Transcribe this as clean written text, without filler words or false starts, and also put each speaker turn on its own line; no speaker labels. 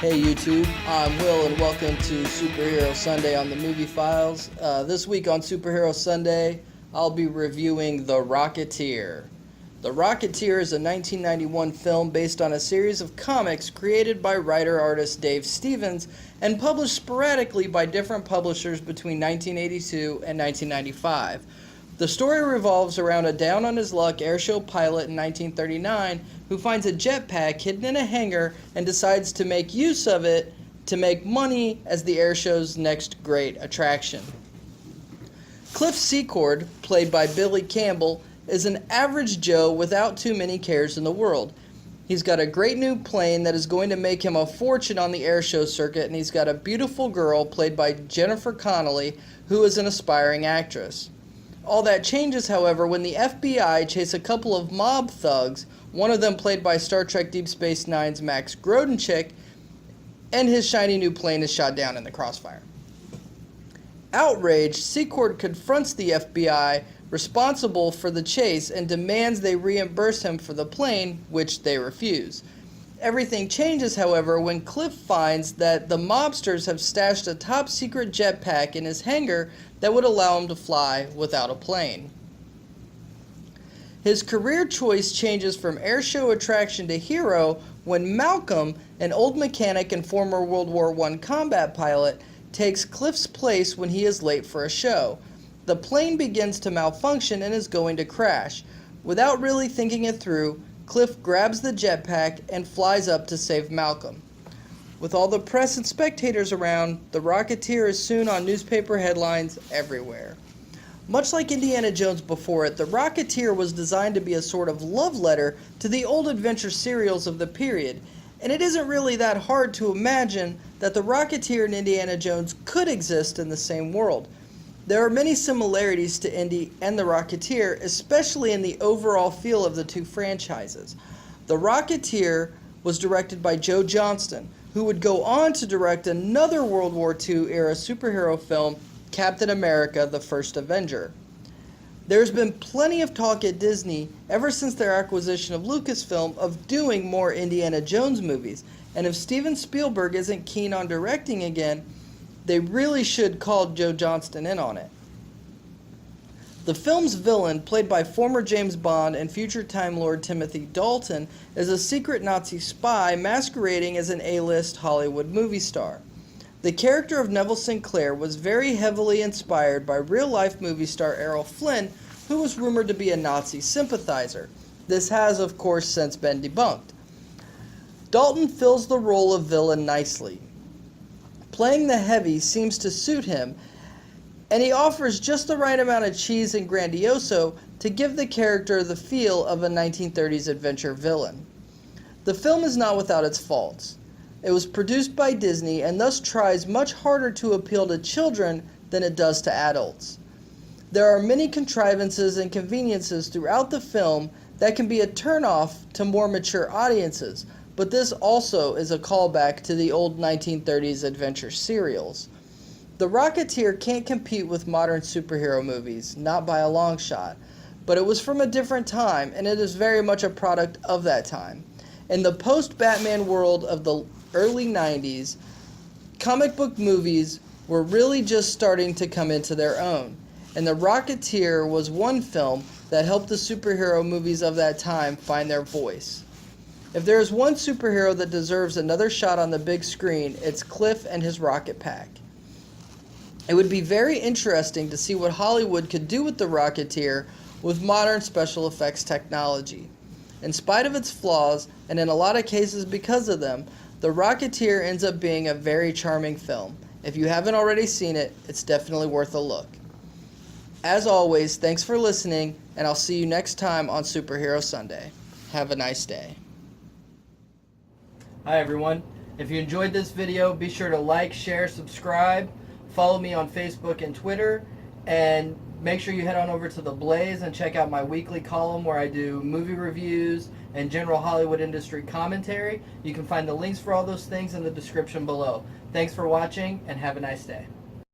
Hey YouTube, I'm Will and welcome to Superhero Sunday on the Movie Files. This week on Superhero Sunday, I'll be reviewing The Rocketeer. The Rocketeer is a 1991 film based on a series of comics created by writer-artist Dave Stevens and published sporadically by different publishers between 1982 and 1995. The story revolves around a down-on-his-luck airshow pilot in 1939 who finds a jetpack hidden in a hangar and decides to make use of it to make money as the airshow's next great attraction. Cliff Secord, played by Billy Campbell, is an average Joe without too many cares in the world. He's got a great new plane that is going to make him a fortune on the airshow circuit, and he's got a beautiful girl played by Jennifer Connelly, who is an aspiring actress. All that changes, however, when the FBI chase a couple of mob thugs, one of them played by Star Trek Deep Space Nine's Max Grodenchik, and his shiny new plane is shot down in the crossfire. Outraged, Secord confronts the FBI responsible for the chase and demands they reimburse him for the plane, which they refuse. Everything changes, however, when Cliff finds that the mobsters have stashed a top-secret jetpack in his hangar that would allow him to fly without a plane. His career choice changes from airshow attraction to hero when Malcolm, an old mechanic and former World War I combat pilot, takes Cliff's place when he is late for a show. The plane begins to malfunction and is going to crash. Without really thinking it through, Cliff grabs the jetpack and flies up to save Malcolm. With all the press and spectators around, the Rocketeer is soon on newspaper headlines everywhere. Much like Indiana Jones before it, the Rocketeer was designed to be a sort of love letter to the old adventure serials of the period, and it isn't really that hard to imagine that the Rocketeer and Indiana Jones could exist in the same world. There are many similarities to Indy and the Rocketeer, especially in the overall feel of the two franchises. The Rocketeer was directed by Joe Johnston, who would go on to direct another World War II era superhero film, Captain America: The First Avenger. There's been plenty of talk at Disney ever since their acquisition of Lucasfilm of doing more Indiana Jones movies, and if Steven Spielberg isn't keen on directing again, they really should call Joe Johnston in on it. The film's villain, played by former James Bond and future Time Lord Timothy Dalton, is a secret Nazi spy masquerading as an A-list Hollywood movie star. The character of Neville Sinclair was very heavily inspired by real-life movie star Errol Flynn, who was rumored to be a Nazi sympathizer. This has, of course, since been debunked. Dalton fills the role of villain nicely. Playing the heavy seems to suit him, and he offers just the right amount of cheese and grandioso to give the character the feel of a 1930s adventure villain. The film is not without its faults. It was produced by Disney and thus tries much harder to appeal to children than it does to adults. There are many contrivances and conveniences throughout the film that can be a turnoff to more mature audiences, but this also is a callback to the old 1930s adventure serials. The Rocketeer can't compete with modern superhero movies, not by a long shot, but it was from a different time, and it is very much a product of that time. In the post-Batman world of the early 90s, comic book movies were really just starting to come into their own, and The Rocketeer was one film that helped the superhero movies of that time find their voice. If there is one superhero that deserves another shot on the big screen, it's Cliff and his rocket pack. It would be very interesting to see what Hollywood could do with the Rocketeer with modern special effects technology. In spite of its flaws, and in a lot of cases because of them, The Rocketeer ends up being a very charming film. If you haven't already seen it, it's definitely worth a look. As always, thanks for listening, and I'll see you next time on Superhero Sunday. Have a nice day. Hi everyone. If you enjoyed this video, be sure to like, share, subscribe, follow me on Facebook and Twitter, and make sure you head on over to TheBlaze and check out my weekly column where I do movie reviews and general Hollywood industry commentary. You can find the links for all those things in the description below. Thanks for watching, and have a nice day.